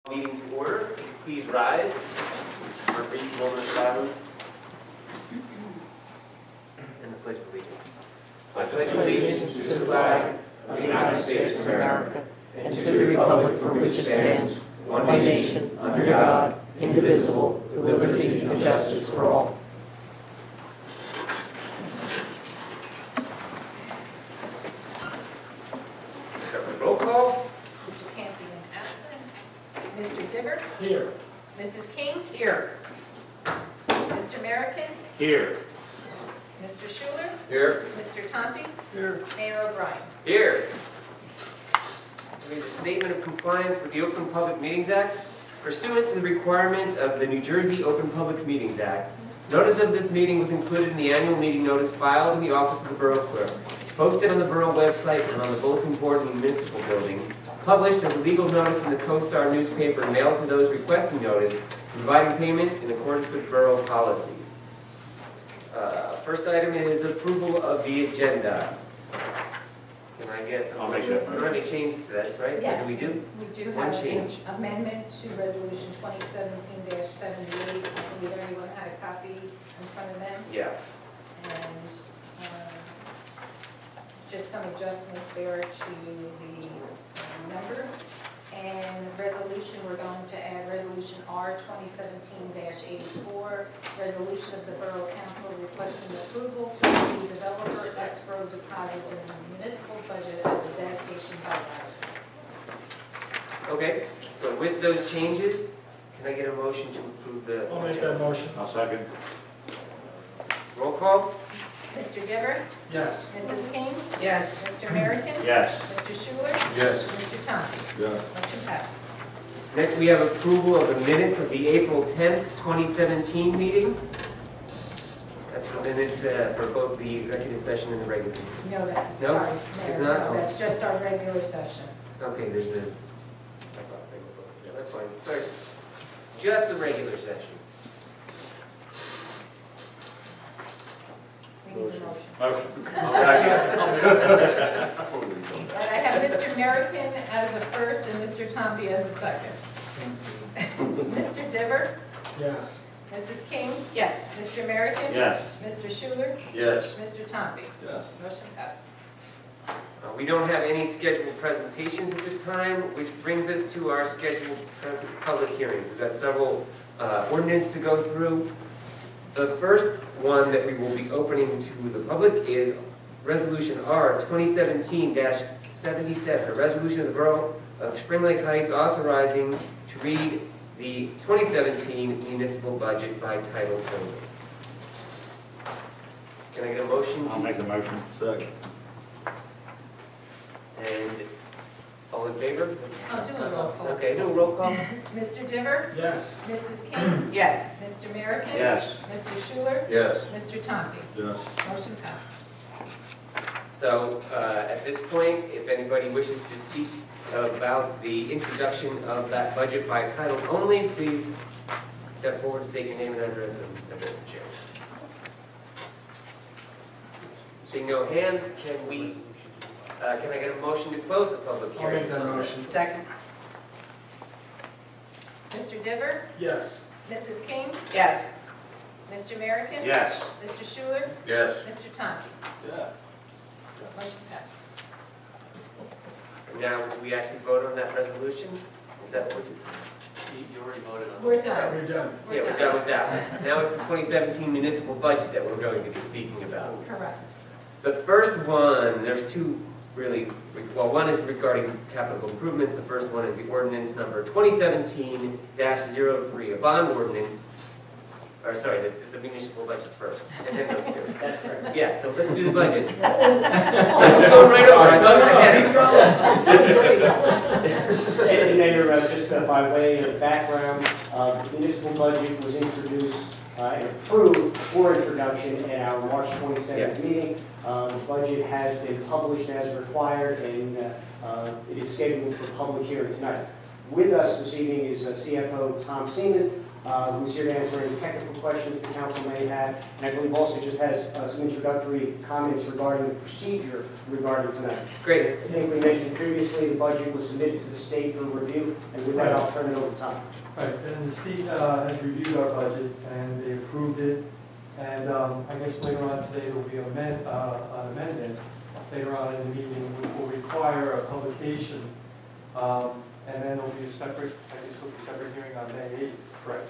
Meeting to order. Please rise for a brief moment of silence and the Pledge of Allegiance. I pledge allegiance to the flag of the United States of America and to the republic for which it stands, one nation, under God, indivisible, with liberty and justice for all. Start with roll call. Mr. Campion absent. Mr. Dibber? Here. Mrs. King? Here. Mr. American? Here. Mr. Schuler? Here. Mr. Tompe? Here. Mayor O'Brien? Here. We have a statement of compliance with the Open Public Meetings Act. Pursuant to the requirement of the New Jersey Open Public Meetings Act, notice of this meeting was included in the annual meeting notice filed in the office of the Borough Clerk, posted on the Borough website and on the bulletin board in the municipal building, published as a legal notice in the Co-Star newspaper, mailed to those requesting notice, providing payment in accordance with borough policy. First item is approval of the agenda. Can I get? I'll make that. Are there any changes to this, right? Yes. What do we do? We do One have an change. amendment to Resolution 2017-78. I believe everyone had a copy in front of them. Yeah. And just some adjustments there to the numbers. And resolution, we're going to add Resolution R 2017-84, resolution of the Borough Council requesting approval to receive developer escrow deposits in the municipal budget as a dedication by right. Okay, so with those changes, can I get a motion to approve the? I'll make that motion. I'll second. Roll call? Mr. Dibber? Yes. Mrs. King? Yes. Mr. American? Yes. Mr. Schuler? Yes. Mr. Thompson? Yes. Motion passes. Next, we have approval of the minutes of the April 10th, 2017 meeting. That's the minutes for both the executive session and the regular. No, that, No? sorry. It's Mayor, not? no, that's just our regular session. Okay, there's the, yeah, that's fine, sorry. Just the regular session. We need a motion. Motion. And I have Mr. American as a first and Mr. Tompe as a second. Mr. Dibber? Yes. Mrs. King? Yes. Mr. American? Yes. Mr. Schuler? Yes. Mr. Tompe? Yes. Motion passes. We don't have any scheduled presentations at this time, which brings us to our scheduled public hearings. We've got several ordinance to go through. The first one that we will be opening to the public is Resolution R 2017-77, a resolution of the Borough of Spring Lake Heights authorizing to read the 2017 municipal budget by title only. Can I get a motion? I'll make the motion. Second. And all in favor? I'll do a roll call. Okay, do a roll call. Mr. Dibber? Yes. Mrs. King? Yes. Mr. American? Yes. Mr. Schuler? Yes. Mr. Tompe? Yes. Motion passes. So at this point, if anybody wishes to speak about the introduction of that budget by title only, please step forward, state your name and address, and address the chair. Seeing no hands, can I get a motion to close the public I'll hearing? make that motion. Second. Mr. Dibber? Yes. Mrs. King? Yes. Mr. American? Yes. Mr. Schuler? Yes. Mr. Tompe? Yeah. Motion passes. Now, do we actually vote on that resolution? Is that what we're You already voted on We're done. We're done. Yeah, we're done with that. Now it's the 2017 municipal budget that we're going to be speaking about. Correct. The first one, there's two really, well, one is regarding capital improvements. The first one is the ordinance number 2017-03, a bond ordinance, or sorry, the municipal budget first, and then those two. That's correct. Yeah, so let's do the budget. Let's go right over, I thought it was ahead. And Mayor, just by way of background, the municipal budget was introduced and approved for introduction at our March 27th meeting. The budget has been published as required, and it is scheduled for public hearing tonight. With us this evening is CFO Tom Seaman, who's here to answer any technical questions the council may have, and I believe also just has some introductory comments regarding the procedure regarding tonight. Great. I think we mentioned previously the budget was submitted to the state for review, and with that, I'll turn it over to Tom. Right, and the state has reviewed our budget and they approved it. And I guess later on today there will be an amendment later on in the meeting which will require a publication. And then there'll be a separate, I guess there'll be a separate hearing on May 8th, correct?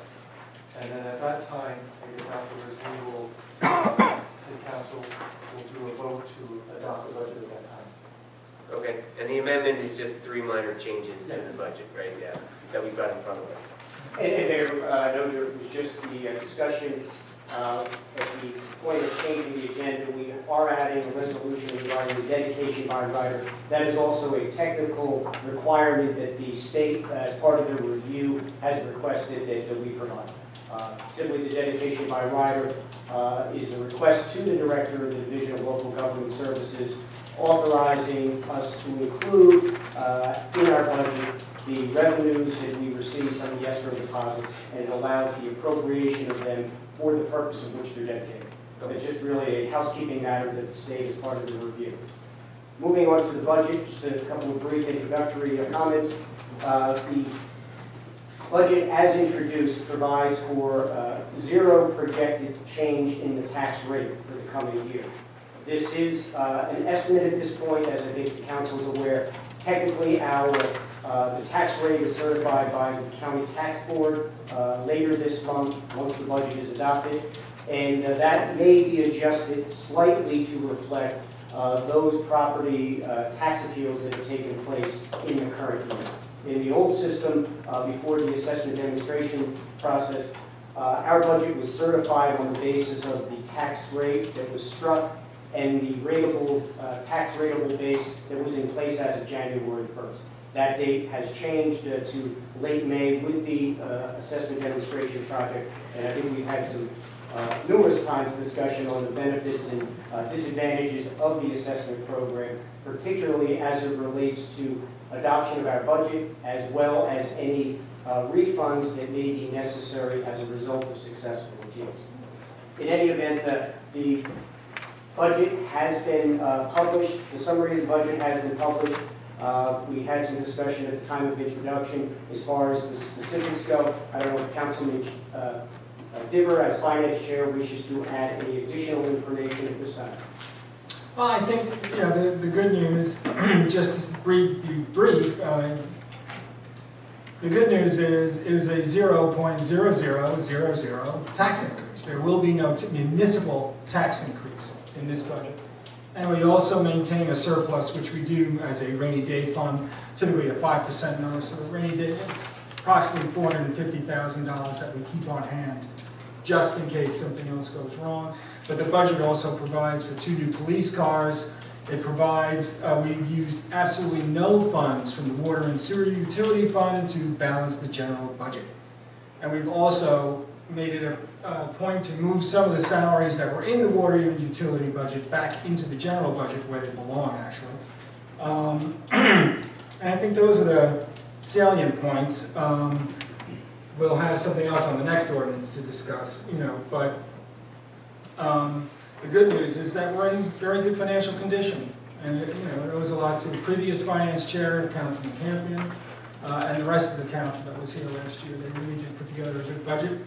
And then at that time, I guess afterwards, we will, the council will do a vote to adopt the budget at that time. Okay, and the amendment is just 3 minor changes to the budget, right? Yeah, that we've got in front of us. And there, no, there was just the discussion at the point of changing the agenda. We are adding a resolution regarding the dedication by rider. That is also a technical requirement that the state, as part of their review, has requested that we provide. Simply, the dedication by rider is a request to the Director of the Division of Local Government Services authorizing us to include in our budget the revenues that we receive from the escrow deposits, and it allows the appropriation of them for the purpose of which they're dedicated. It's just really a housekeeping matter that the state is part of the review. Moving on to the budget, just a couple of brief introductory comments. The budget, as introduced, provides for zero projected change in the tax rate for the coming year. This is an estimate at this point, as I think the council is aware. Technically, the tax rate is certified by the county tax board later this month, once the budget is adopted, and that may be adjusted slightly to reflect those property tax appeals that have taken place in the current year. In the old system, before the assessment demonstration process, our budget was certified on the basis of the tax rate that was struck and the rateable, tax rateable base that was in place as of January 1st. That date has changed to late May with the assessment demonstration project, and I think we've had some numerous times discussion on the benefits and disadvantages of the assessment program, particularly as it relates to adoption of our budget, as well as any refunds that may be necessary as a result of successful appeals. In any event, the budget has been published. The summary of the budget has been published. We had some discussion at the time of introduction as far as the specifics go. I don't know if Councilman Diver, as Finance Chair, wishes to add any additional information at this time. Well, I think, the good news, just to be brief, the good news is a 0.0000 tax increase. There will be no municipal tax increase in this budget. And we also maintain a surplus, which we do as a rainy day fund, typically a 5% number. So the rainy day, it's approximately $450,000 that we keep on hand, just in case something else goes wrong. But the budget also provides for 2 new police cars. It provides, we've used absolutely no funds from the water and sewer utility fund to balance the general budget. And we've also made it a point to move some of the salaries that were in the water and utility budget back into the general budget where they belong, actually. And I think those are the salient points. We'll have something else on the next ordinance to discuss, but the good news is that we're in very good financial condition. And it owes a lot to the previous finance chair, Councilman Campion, and the rest of the council that was here last year. They really did put together a good budget,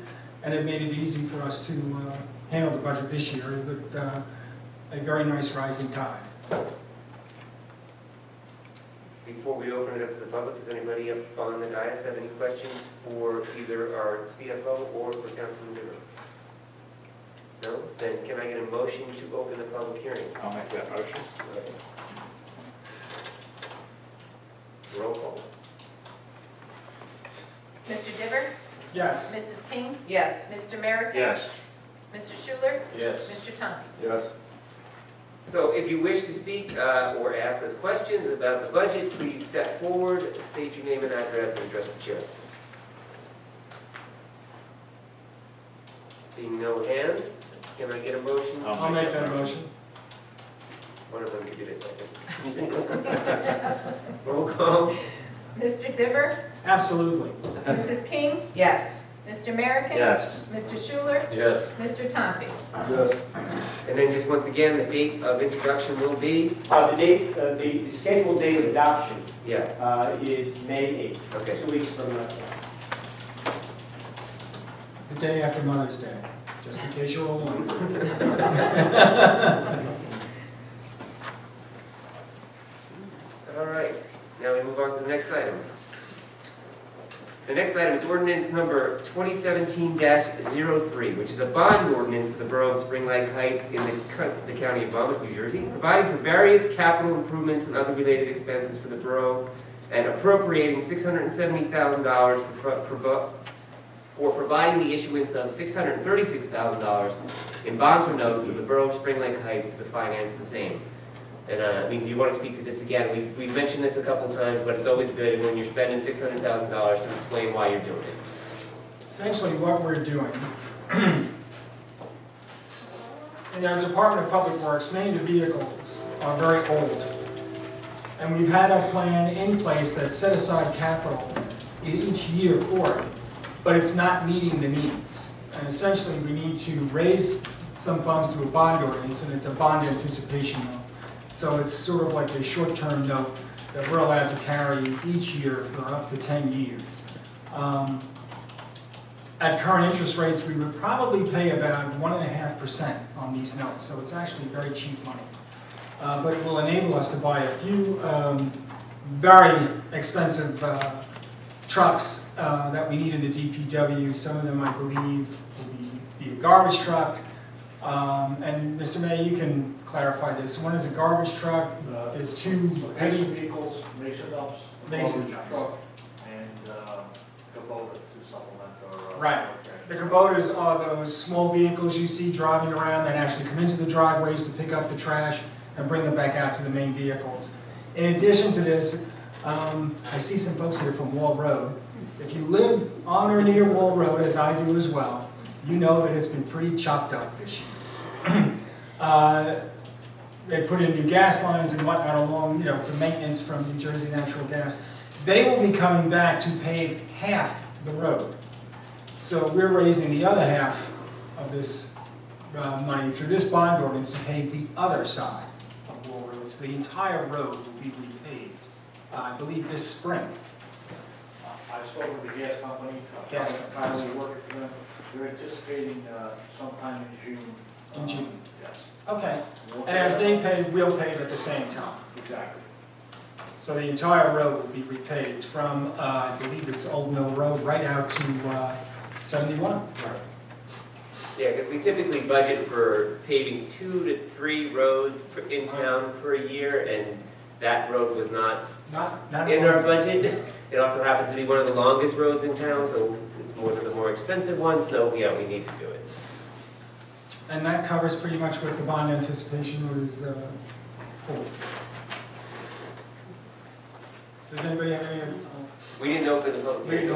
and it made it easy for us to handle the budget this year with a very nice rising tide. Before we open it up to the public, does anybody up on the dais have any questions for either our CFO or for Councilman Diver? No? Then can I get a motion to open the public hearing? I'll make that motion. Roll call. Mr. Diver? Yes. Mrs. King? Yes. Mr. Merrick? Yes. Mr. Schuler? Yes. Mr. Thompson? Yes. So if you wish to speak or ask us questions about the budget, please step forward, state your name and address, and address the chair. Seeing no hands, can I get a motion? I'll make that motion. One of them could do this second. Roll call. Mr. Diver? Absolutely. Mrs. King? Yes. Mr. American? Yes. Mr. Schuler? Yes. Mr. Tompi? Yes. And then just once again, the date of introduction will be? The scheduled date of adoption Yeah, is May 8th, okay. 2 weeks from now. The day after Mother's Day, just in case you're all wondering. All right, now we move on to the next item. The next item is ordinance number 2017-03, which is a bond ordinance of the Borough of Spring Lake Heights in the County of Monmouth, New Jersey, providing for various capital improvements and other related expenses for the borough, and appropriating $670,000 for providing the issuance of $636,000 in bonds or notes of the Borough of Spring Lake Heights to finance the same. And I mean, do you want to speak to this again? We've mentioned this a couple times, but it's always good when you're spending $600,000 to explain why you're doing it. Essentially what we're doing, in the Department of Public Works, many of the vehicles are very old. And we've had a plan in place that set aside capital each year for it, but it's not meeting the needs. And essentially we need to raise some funds through a bond ordinance, and it's a bond anticipation note. So it's sort of like a short-term note that we're allowed to carry each year for up to 10 years. At current interest rates, we would probably pay about 1.5% on these notes, so it's actually very cheap money. But it will enable us to buy a few very expensive trucks that we need in the DPW. Some of them, I believe, will be a garbage truck. And Mr. May, you can clarify this. One is a garbage truck, there's two heavy vehicles, mason dumps, Mason garbage dumps. truck, and Kubota to supplement our. Right. The Kubotas are those small vehicles you see driving around that actually come into the driveways to pick up the trash and bring them back out to the main vehicles. In addition to this, I see some folks here from Wall Road. If you live on or near Wall Road, as I do as well, you know that it's been pretty chopped up this year. They put in new gas lines and whatnot along, for maintenance from New Jersey Natural Gas. They will be coming back to pave half the road. So we're raising the other half of this money through this bond ordinance to pave the other side of Wall Road. So the entire road will be repaved, I believe this spring. I spoke with the gas company, Gas finally working for them. They're anticipating sometime in June. In June. Yes. Okay. And as they pave, we'll pave at the same time. Exactly. So the entire road will be repaved from, I believe it's Old Mill Road, right out to 71. Yeah, because we typically budget for paving 2 to 3 roads in town per year, and that road was not Not in our budget. It also happens to be one of the longest roads in town, so it's one of the more expensive ones, so yeah, we need to do it. And that covers pretty much what the bond anticipation was for. Does anybody have any? We didn't open the public hearing.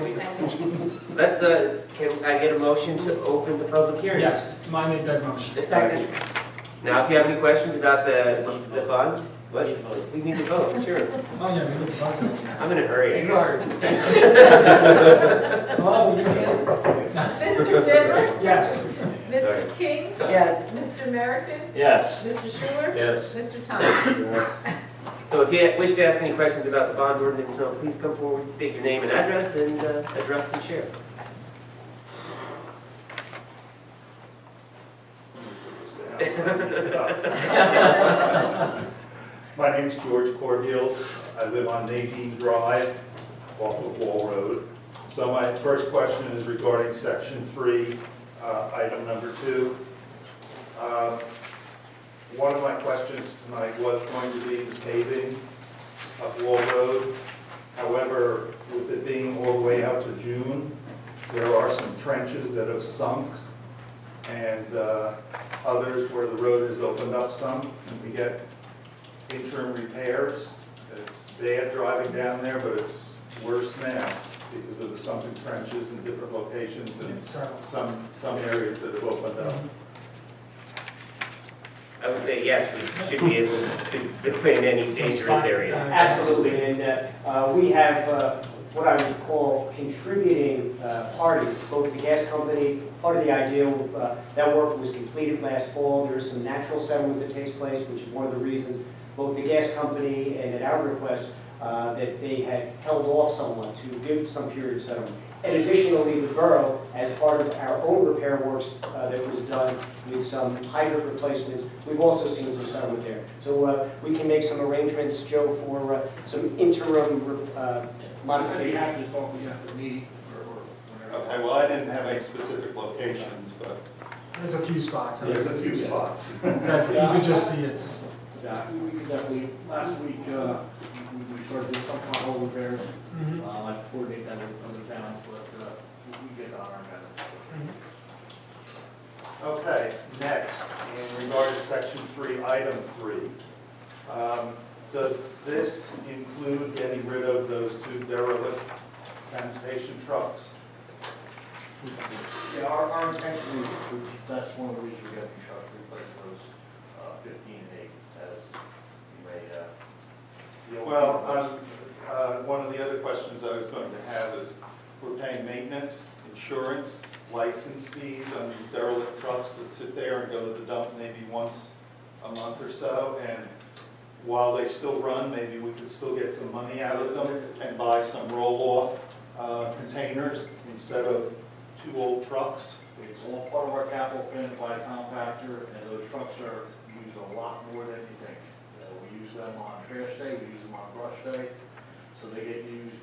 Let's, can I get a motion to open the public hearing? Yes, I made that motion. Second. Now, if you have any questions about the bond, what? We need to vote, sure. Oh, yeah, we need to vote on it. I'm in a hurry. I guess. Oh, you can. Mr. Dimmer? Yes. Mrs. King? Yes. Mr. American? Yes. Mr. Schuler? Yes. Mr. Thompson? So if you wish to ask any questions about the bond ordinance, please come forward, state your name and address, and address the chair. My name is George Cordials. I live on Nadine Drive off of Wall Road. So my first question is regarding Section 3, item number 2. One of my questions tonight was going to be the paving of Wall Road. However, with it being all the way out to June, there are some trenches that have sunk and others where the road has opened up some, and we get interim repairs. It's bad driving down there, but it's worse now because of the sunken trenches in different locations and some areas that have opened up. I would say yes, we should be able to fill in any dangerous areas. Absolutely, and we have what I would call contributing parties, both the gas company, part of the idea, that work was completed last fall. There is some natural settlement that takes place, which is one of the reasons both the gas company and at our request that they had held off somewhat to give some period of settlement. And additionally, the borough, as part of our own repair works that was done with some hydrant replacements, we've also seen some settlement there. So we can make some arrangements, Joe, for some interim I'd be modifications. happy to talk with you after the meeting or whenever. Okay, well, I didn't have any specific locations, but There's a few spots. there's a few spots. That you could just see it's, Yeah, we could definitely, last week, we started doing some pothole repairs. I coordinate that with other towns, but we get on our agenda. Okay, next, in regard to section 3, item 3, does this include getting rid of those 2 derelict sanitation trucks? Yeah, our intention is, that's one of the reasons we got the truck, replace those 15 and 8, as you may, Well, one of the other questions I was going to have is, we're paying maintenance, insurance, license fees on these derelict trucks that sit there and go to the dump maybe once a month or so, and while they still run, maybe we could still get some money out of them and buy some roll-off containers instead of 2 old trucks. it's all part of our capital plan by a compactor, and those trucks are used a lot more than you think. We use them on trash day, we use them on brush day, so they get used,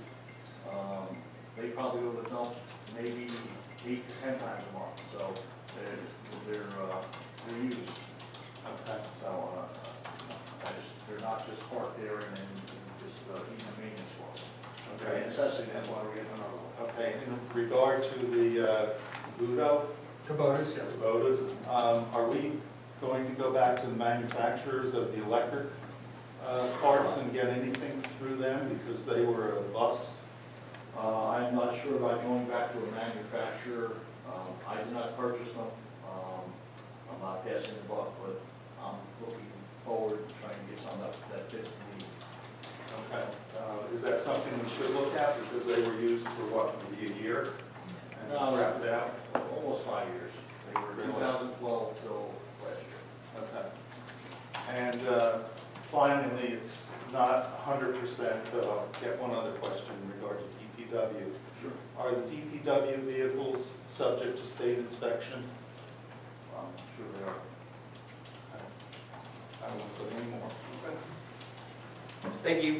they probably go to the dump maybe 8 to 10 times a month, so they're used. Okay. So, they're not just parked there and then just eating the maintenance costs. Okay. Necessity, that's why we're getting another one. Okay, in regard to the Budo, Kubotas. Kubotas, are we going to go back to the manufacturers of the electric carts and get anything through them because they were a bust? I'm not sure about going back to a manufacturer. I did not purchase them. I'm not passing the buck, but I'm looking forward to trying to get some that fits the need. Okay, is that something we should look at because they were used for what, maybe a year? And No. wrapped out? Almost 5 years. They were Really? 2012 till last year. Okay. And finally, it's not 100%, but I'll get one other question in regard to DPW. Sure. Are the DPW vehicles subject to state inspection? Sure they are. I won't say any more. Thank you.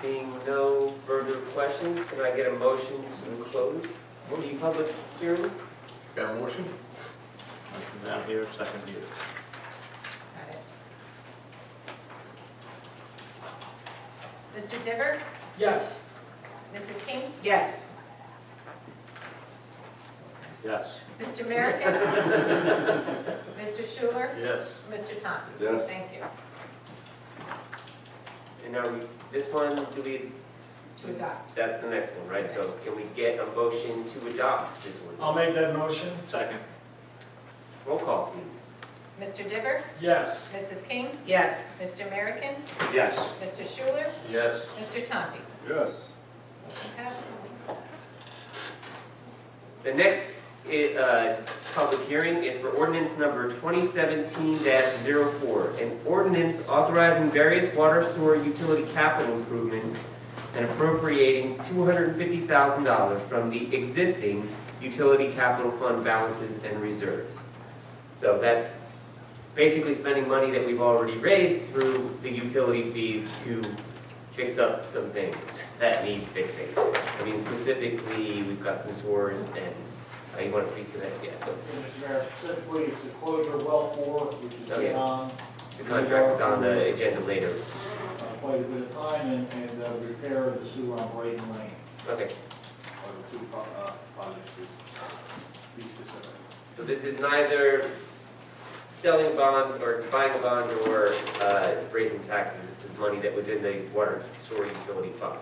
Seeing no further questions, can I get a motion to close the public hearing? Got a motion? Motion down here, second here. Got it. Mr. Diver? Yes. Mrs. King? Yes. Yes. Mr. Merrickin? Mr. Schuler? Yes. Mr. Thompson? Yes. Thank you. And are we, this one, do we, To adopt. that's the next one, right? So can we get a motion to adopt this one? I'll make that motion. Second. Roll call, please. Mr. Diver? Yes. Mrs. King? Yes. Mr. Merrickin? Yes. Mr. Schuler? Yes. Mr. Thompson? Yes. Motion passes. The next public hearing is for ordinance number 2017-04, an ordinance authorizing various water sewer utility capital improvements and appropriating $250,000 from the existing utility capital fund balances and reserves. So that's basically spending money that we've already raised through the utility fees to fix up some things that need fixing. I mean, specifically, we've got some sewers, and you want to speak to that? Yeah. Mr. Mayor, specifically, it's the closure of well 4, which is Oh, getting yeah. on The contract is on the agenda later. quite a bit of time, and repair of the sewer on Braden Lane Okay, are the 2 projects to be specific. so this is neither selling a bond or buying a bond or raising taxes. This is money that was in the water sewer utility fund.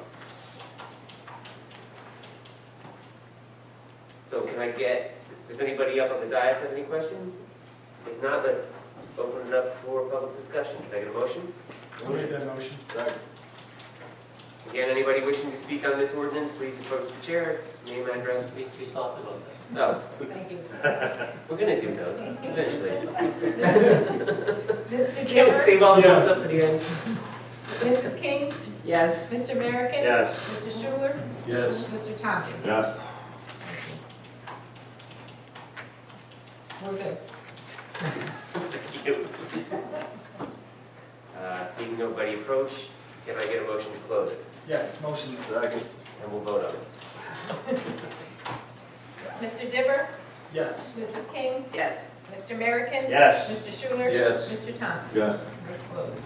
So can I get, does anybody up on the dais have any questions? If not, let's open it up for public discussion. Can I get a motion? I'll make that motion. Again, anybody wishing to speak on this ordinance, please approach the chair, name, address. We still have to vote this. No, Thank you. we're gonna do those eventually. Mr. Can't we Gilbert, save all the votes Yes. up to the end? Mrs. King, Yes. Mr. Merrickin. Yes. Mr. Schuler, Yes. Mr. Thompson. Yes. We're good. Thank you. Seeing nobody approach, can I get a motion to close it? Yes, motion. Second. And we'll vote on it. Mr. Dibber, Yes. Mrs. King, Yes. Mr. Merrickin. Yes. Mr. Schuler. Yes. Mr. Thompson. Yes. We're closed.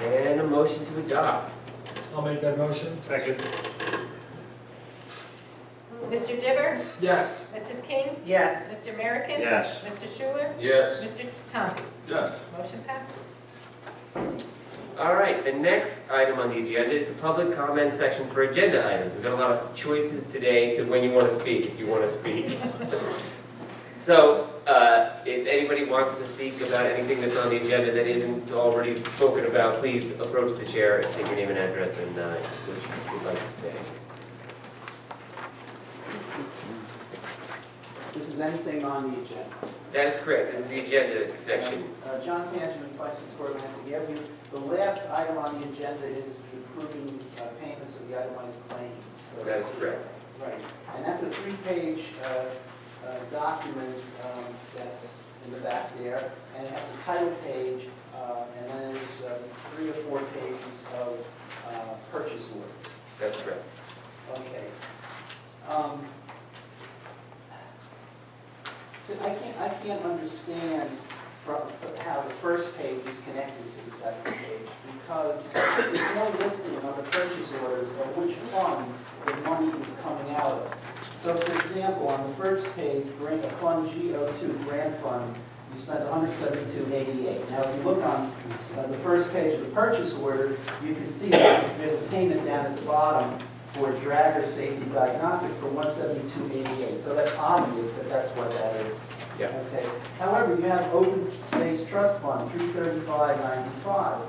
And a motion to adopt. I'll make that motion. Second. Mr. Dibber, Yes. Mrs. King, Yes. Mr. Merrickin. Yes. Mr. Schuler, Yes. Mr. Thompson. Yes. Motion passes. All right, the next item on the agenda is the public comment section for agenda items. We've got a lot of choices today to when you want to speak, if you want to speak. So, if anybody wants to speak about anything that's on the agenda that isn't already spoken about, please approach the chair, state your name and address, and what you'd like to say. This is anything on the agenda. That is correct, this is the agenda section. John Benjamin, 564 Atlantic Avenue. The last item on the agenda is approving payments of the itemized claim. So That is correct. Right, and that's a 3-page document that's in the back there, and it has a title page, and then there's 3 or 4 pages of purchase order. That's correct. Okay. So I can't understand how the first page is connected to the second page, because there's no listing on the purchase orders of which funds the money is coming out of. So for example, on the first page, Fund G02, Grant Fund, you spent $172.88. Now if you look on the first page of the purchase order, you can see there's a payment down at the bottom for Dragger Safety Diagnostics for $172.88. So that's obvious that that's what that is. Yeah. Okay. However, you have Open Space Trust Fund, $335.95.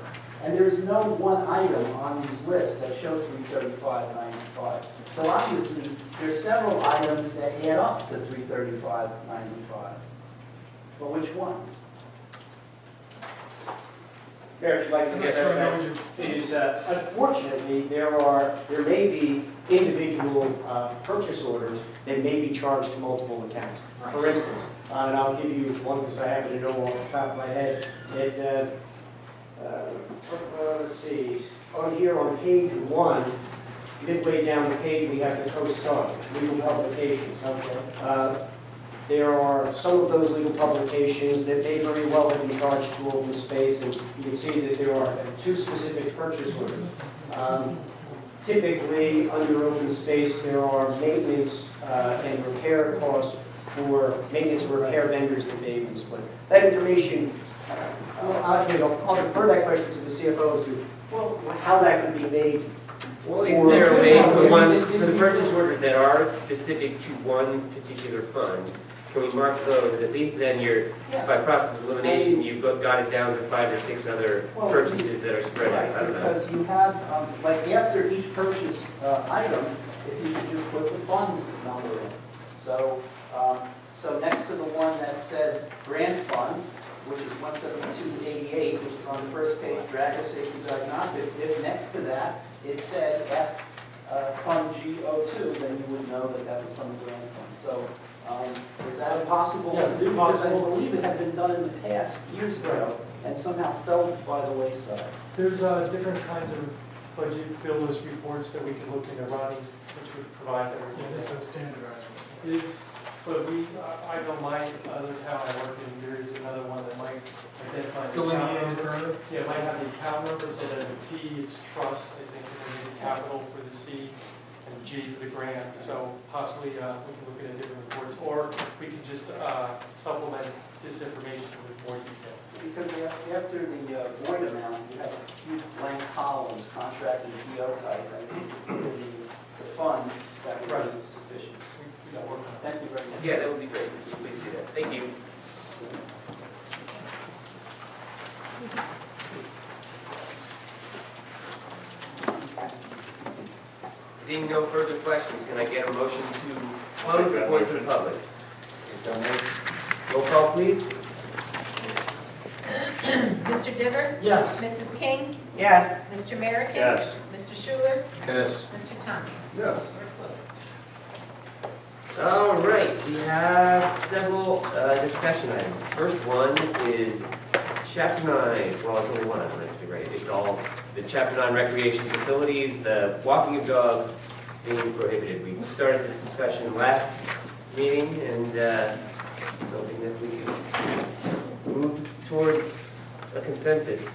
And there is no one item on these lists that shows $335.95. So obviously, there's several items that add up to $335.95. But which ones? Mayor, if you'd like to I'm get not sure I know that, what you. is unfortunately, there may be individual purchase orders that may be charged to multiple accounts. For instance, and I'll give you one because I happen to know off the top of my head, let's see, on here on page 1, midway down the page, we have the co-star, legal publications. There are some of those legal publications that may very well have been charged to open space, and you can see that there are 2 specific purchase orders. Typically, under open space, there are maintenance and repair costs for maintenance and repair vendors that may have been split. That information, I'll defer that question to the CFO as to how that could be made. Well, is there a way for the purchase orders that are specific to one particular fund, can we mark those, and at least then you're, by process of elimination, you've got it down to 5 or 6 other purchases that are spread out, I don't know. Because you have, like after each purchase item, if you could just put the fund number in. So, so next to the one that said grant fund, which is $172.88, which is on the first page, Dragger Safety Diagnostics, if next to that it said F Fund G02, then you would know that that was from the grant fund. So, is that a possible? Yes, it's Because I possible. believe it had been done in the past, years ago, and somehow fell by the wayside. There's different kinds of budget billers reports that we can look into, Ronnie, which would provide that. Yeah, this is standardized. It is, but I know my other town I work in, there is another one that might identify. the account Delineated number. further? Yeah, it might have the account number, so that the T is trust, I think, and then the capital for the C, and G for the grant. So possibly we can look at different reports, or we can just supplement this information with more detail. Because after the void amount, you have a few blank columns, contract and PO type, I think, the fund, that would be sufficient. We got work on it. Thank you very much. Yeah, that would be great, please do that, thank you. Seeing no further questions, can I get a motion to close the voice of the public? Roll call, please. Mr. Diver? Yes. Mrs. King? Yes. Mr. Merrickin? Yes. Mr. Schuler? Yes. Mr. Thomas? Yes. We're closed. All right, we have several discussion items. First one is Chapter 9, well, it's only one item, actually, right? It's all the Chapter 9 recreation facilities, the walking of dogs being prohibited. We started this discussion last meeting, and something that we can move toward a consensus.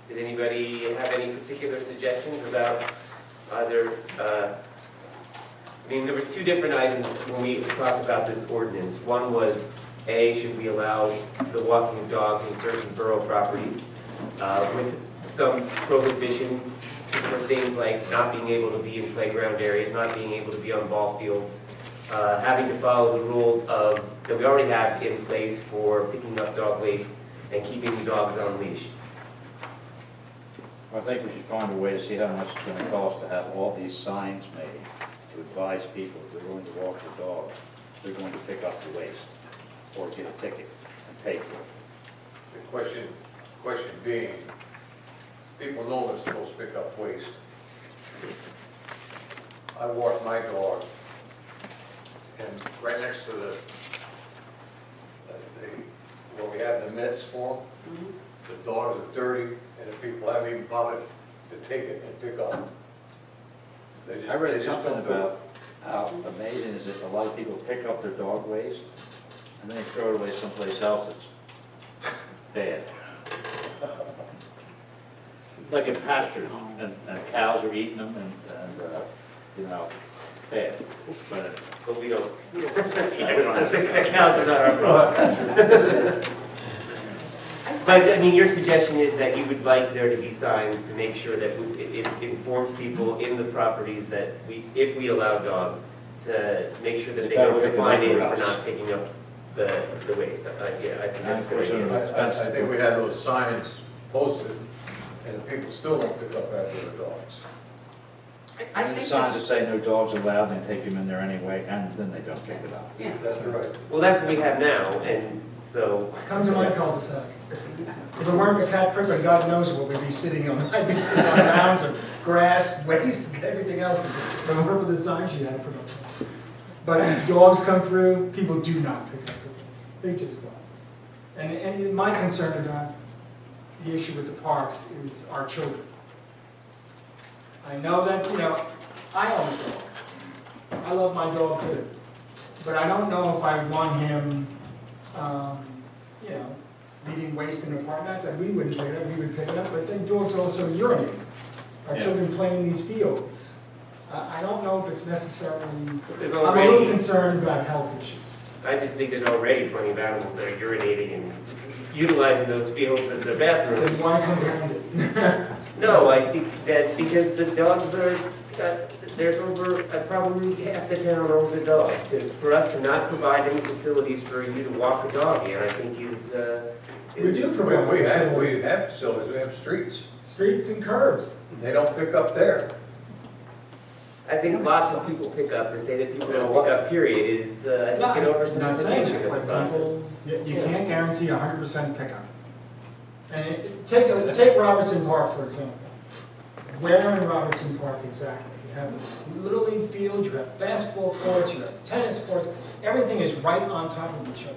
Did anybody have any particular suggestions about either, there was two different items when we talked about this ordinance. One was, A, should we allow the walking of dogs in certain borough properties, with some prohibitions for things like not being able to be in playground areas, not being able to be on ball fields, having to follow the rules that we already have in place for picking up dog waste and keeping the dogs on leash. I think we should find a way to see how much it's gonna cost to have all these signs made to advise people if they're going to walk their dog, they're going to pick up the waste or get a ticket and pay for it. The question being, people know they're supposed to pick up waste. I walk my dog, and right next to where we have the mitts for them, the dogs are dirty, and the people haven't even bothered to take it and pick up. I read they just something don't do it. about how amazing is it, a lot of people pick up their dog waste and then they throw it away someplace else that's bad. Like in pastures, and cows are eating them and bad. But we don't, Yeah, we don't have to. the cows are not our problem. But, I mean, your suggestion is that you would like there to be signs to make sure that it informs people in the properties that if we allow dogs, to make sure that they know the findings for not picking up the waste. Yeah, I think that's a good idea. I think we had those signs posted, and the people still don't pick up after their dogs. And the signs that say no dogs allowed, and they take them in there anyway, and then they don't pick it up. Yeah. That's right. Well, that's what we have now, and so. Come to my cul-de-sac. If it weren't for cat prickling, God knows what we'd be sitting on. I'd be sitting on mounds of grass, waste, everything else. If it weren't for the signs you had to put up. But if dogs come through, people do not pick up the waste. They just don't. And my concern about the issue with the parks is our children. I know that, I own a dog. I love my dog too. But I don't know if I want him, leaving waste in the park. Not that we wouldn't pick it up, we would pick it up, but then dogs also urinate. Our Yeah. children play in these fields. I don't know if it's necessarily, There's I'm a little already, concerned about health issues. I just think there's already plenty of animals that are urinating and utilizing those fields as their bathrooms. Then why come behind it? No, I think that because the dogs are, there's over, probably half the town owns a dog. For us to not provide any facilities for you to walk a dog in, I think is. We do We provide have facilities. facilities, we have streets. Streets and curbs. They don't pick up there. I think lots of people pick up, to say that people don't pick up, period, is, I think, an Not saying oversimplification that, of the but process. people, you can't guarantee 100% pickup. And take Robertson Park, for example. Where in Robertson Park exactly? You have the Little League field, you have basketball courts, you have tennis courts, everything is right on top of each other.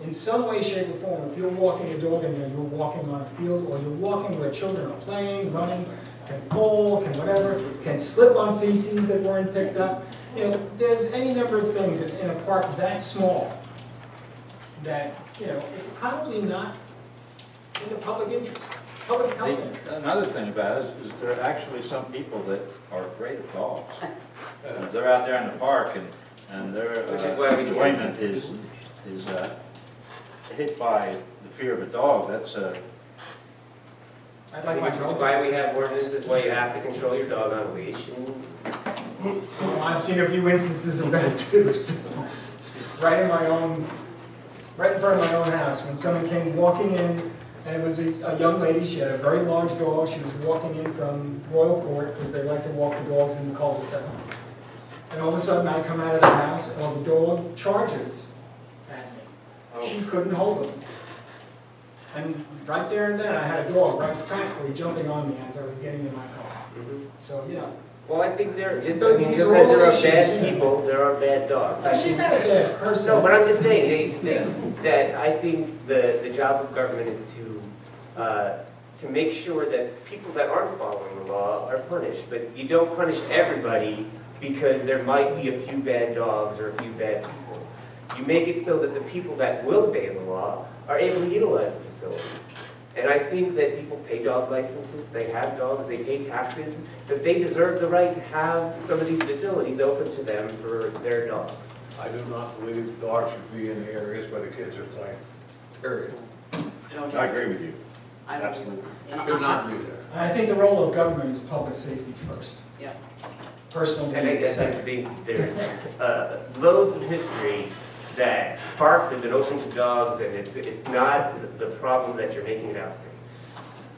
In some way, shape, or form, if you're walking a dog in there, you're walking on a field, or you're walking where children are playing, running, can fall, can whatever, can slip on feces that weren't picked up. There's any number of things in a park that small that, it's probably not in the public interest, public health interest. Another thing about it is there are actually some people that are afraid of dogs. And if they're out there in the park and their Which is why we enjoyment is hit by the fear of a dog, that's I'd like my Which dog. is why we have ordinances, why you have to control your dog on a leash, and I've seen a few instances of that too, so, right in front of my own house, when someone came walking in And it was a young lady, she had a very large dog, she was walking in from Royal Court, because they like to walk the dogs in the cul-de-sac. And all of a sudden, I come out of the house, and the dog charges at me. She couldn't hold him. And right there and then, I had a dog right practically jumping on me as I was getting in my car. So, you know. Well, I think there, just, Those- I mean, these just are as all there are issues, bad yeah. people, there are bad dogs. I She's think- not a bad person. No, but I'm just saying, Yeah. that I think the job of government is to make sure that people that aren't following the law are punished. But you don't punish everybody because there might be a few bad dogs or a few bad people. You make it so that the people that will obey the law are able to utilize the facilities. And I think that people pay dog licenses, they have dogs, they pay taxes, that they deserve the right to have some of these facilities open to them for their dogs. I do not believe dogs should be in the areas where the kids are playing, period. I agree with you. I don't Absolutely. Should not be there. I think the role of government is public safety first. Yeah. Personal And I needs guess I second. think there's loads of history that parks have been open to dogs, and it's not the problem that you're making it out to be.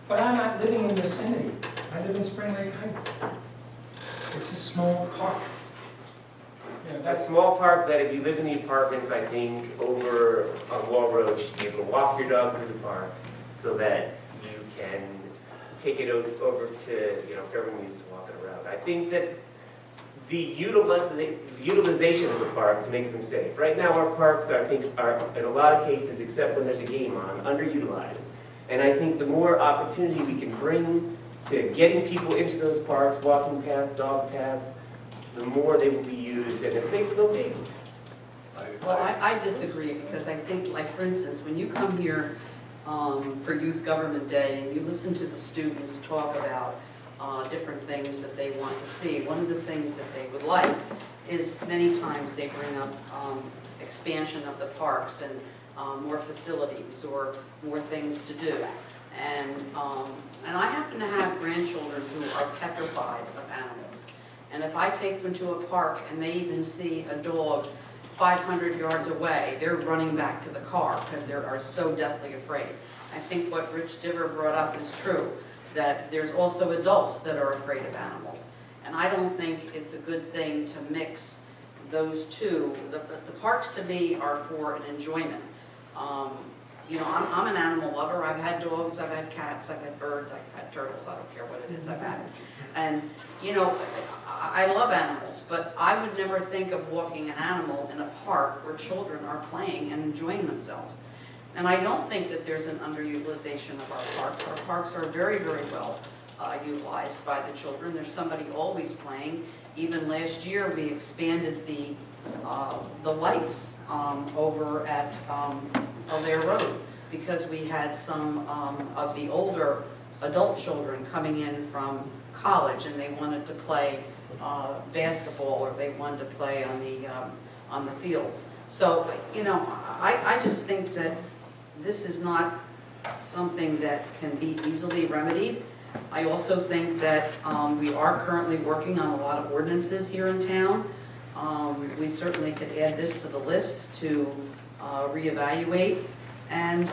But I'm not living in the vicinity. I live in Spring Lake Heights. It's a small park. You know, A that's, small park that if you live in the apartments, I think over on Wall Road, you should be able to walk your dog through the park so that you can take it over to, you know, if everyone used to walk it around. I think that the utilization of the parks makes them safe. Right now, our parks, I think, are, in a lot of cases, except when there's a game on, underutilized. And I think the more opportunity we can bring to getting people into those parks, walking past, dog paths, the more they will be used, and it's safer they'll be. Well, I disagree, because I think, like, for instance, when you come here for Youth Government Day and you listen to the students talk about different things that they want to see, one of the things that they would like is many times they bring up expansion of the parks and more facilities or more things to do. And I happen to have grandchildren who are petrified of animals. And if I take them to a park and they even see a dog 500 yards away, they're running back to the car because they are so deathly afraid. I think what Rich Diver brought up is true, that there's also adults that are afraid of animals. And I don't think it's a good thing to mix those two. The parks to me are for an enjoyment. You know, I'm an animal lover. I've had dogs, I've had cats, I've had birds, I've had turtles, I don't care what it is, I've had it. And, you know, I love animals, but I would never think of walking an animal in a park where children are playing and enjoying themselves. And I don't think that there's an underutilization of our parks. Our parks are very, very well utilized by the children. There's somebody always playing. Even last year, we expanded the lights over at Allaire Road because we had some of the older adult children coming in from college and they wanted to play basketball or they wanted to play on the fields. So, you know, I just think that this is not something that can be easily remedied. I also think that we are currently working on a lot of ordinances here in town. We certainly could add this to the list to reevaluate and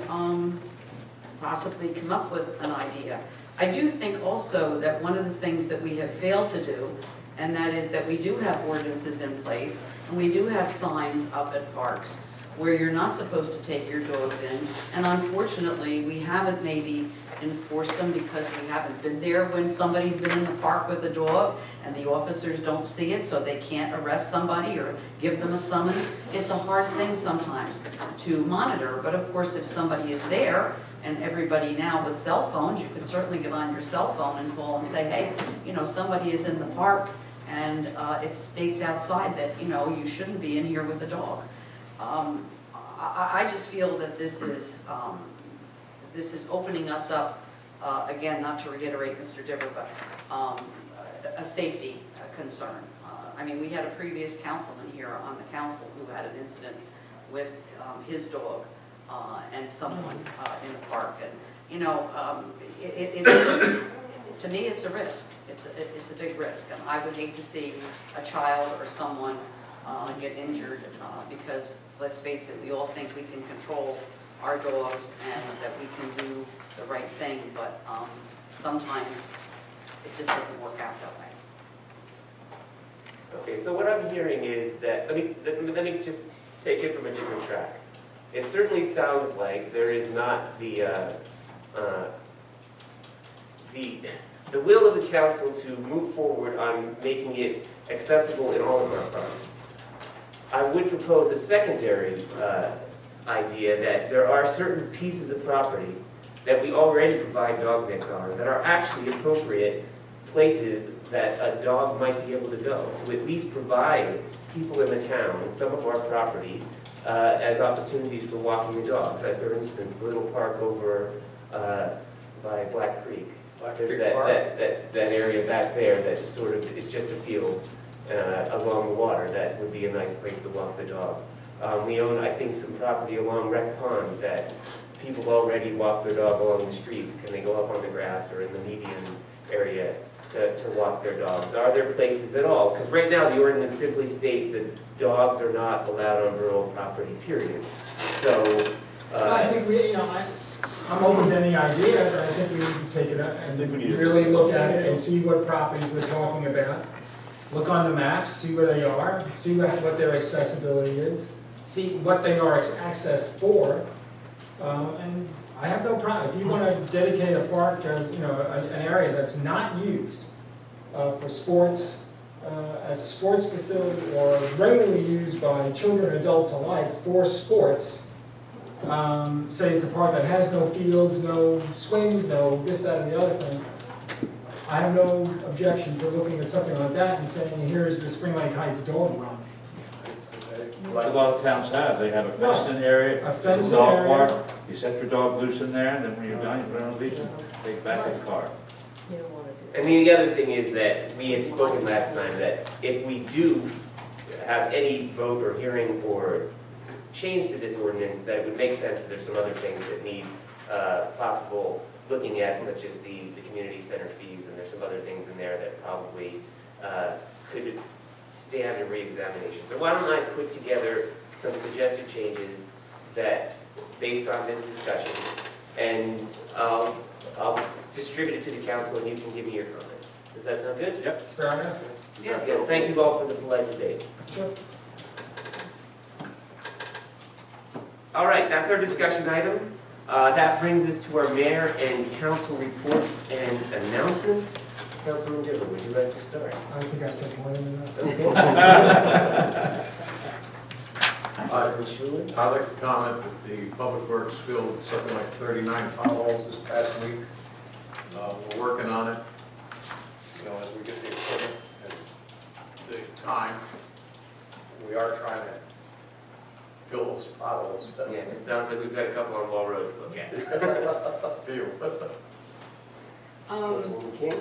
possibly come up with an idea. I do think also that one of the things that we have failed to do, and that is that we do have ordinances in place, and we do have signs up at parks where you're not supposed to take your dogs in, and unfortunately, we haven't maybe enforced them because we haven't been there when somebody's been in the park with a dog, and the officers don't see it, so they can't arrest somebody or give them a summons. It's a hard thing sometimes to monitor, but of course, if somebody is there, and everybody now with cell phones, you could certainly get on your cell phone and call and say, hey, you know, somebody is in the park, and it states outside that, you know, you shouldn't be in here with a dog. I just feel that this is opening us up, again, not to reiterate Mr. Diver, but a safety concern. I mean, we had a previous councilman here on the council who had an incident with his dog and someone in the park. And, you know, it's just, to me, it's a risk. It's a big risk. And I would hate to see a child or someone get injured because, let's face it, we all think we can control our dogs and that we can do the right thing, but sometimes it just doesn't work out that way. Okay, so what I'm hearing is that, let me just take it from a different track. It certainly sounds like there is not the will of the council to move forward on making it accessible in all of our parks. I would propose a secondary idea that there are certain pieces of property that we already provide dog mix on that are actually appropriate places that a dog might be able to go, to at least provide people in the town, some of our property, as opportunities for walking the dogs. Like, for instance, the little park over by Black Creek. There's that area back there that is sort of, it's just a field along the water that would be a nice place to walk the dog. We own, I think, some property along Rec Pond that people already walk their dog along the streets. Can they go up on the grass or in the median area to walk their dogs? Are there places at all? Because right now the ordinance simply states that dogs are not allowed on borough property, period. So, I think I'm open to any idea, but I think we need to take it up and really look at it and see what properties we're talking about. Look on the maps, see where they are, see what their accessibility is, see what they are accessed for. And I have no problem, if you want to dedicate a park as, an area that's not used for sports, as a sports facility or regularly used by children and adults alike for sports, say it's a park that has no fields, no swings, no this, that, and the other thing, I have no objection to looking at something like that and saying, here's the Spring Lake Heights dog run. Which a lot of towns have. They have a fenced-in area, A fenced-in dog area. park. You set your dog loose in there, and then when you're done, you put it on a leash and take it back to the car. and the other thing is that we had spoken last time that if we do have any vote or hearing or change to this ordinance, that it would make sense that there's some other things that need possible looking at, such as the community center fees, and there's some other things in there that probably could stand a re-examination. So why don't I put together some suggested changes that, based on this discussion, and I'll distribute it to the council and you can give me your comments. Does that sound good? Yep. Fair enough. Yes, thank you all for the polite debate. All right, that's our discussion item. That brings us to our mayor and council reports and announcements. Councilman Dillon, would you like to start? I think I said more than enough. Okay. Councilman Schuler? I'd like to comment that the Public Works filled something like 39 potholes this past week. We're working on it, as we get the equipment and the time. We are trying to fill those potholes. Yeah, it sounds like we've got a couple on Wall Road to look at. Few. Councilwoman King?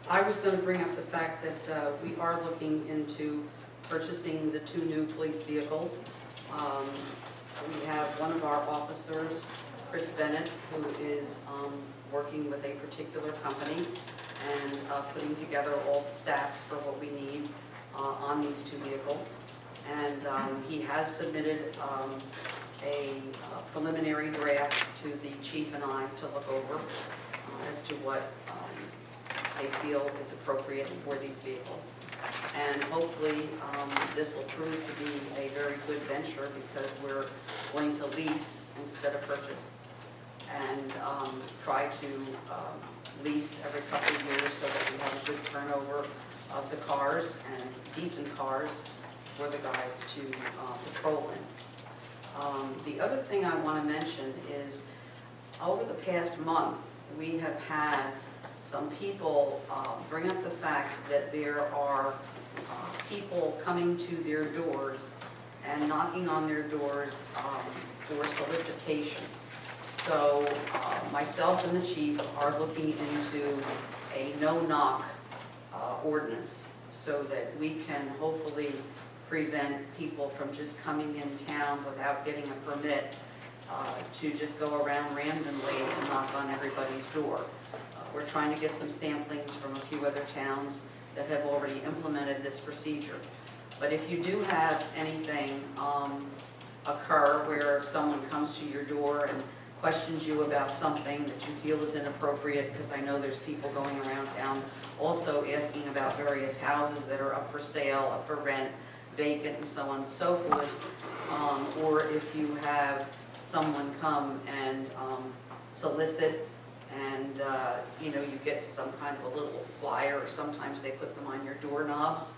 I was going to bring up the fact that we are looking into purchasing the 2 new police vehicles. We have one of our officers, Chris Bennett, who is working with a particular company and putting together all the stats for what we need on these 2 vehicles. And he has submitted a preliminary draft to the chief and I to look over as to what they feel is appropriate for these vehicles. And hopefully this will prove to be a very good venture because we're going to lease instead of purchase and try to lease every couple of years so that we have a good turnover of the cars and decent cars for the guys to patrol in. The other thing I want to mention is over the past month we have had some people bring up the fact that there are people coming to their doors and knocking on their doors for solicitation. So myself and the chief are looking into a no-knock ordinance so that we can hopefully prevent people from just coming in town without getting a permit to just go around randomly and knock on everybody's door. We're trying to get some samplings from a few other towns that have already implemented this procedure. But if you do have anything occur where someone comes to your door and questions you about something that you feel is inappropriate, because I know there's people going around town also asking about various houses that are up for sale, up for rent, vacant, and so on and so forth. Or if you have someone come and solicit, and you know, you get some kind of a little flyer, or sometimes they put them on your doorknobs.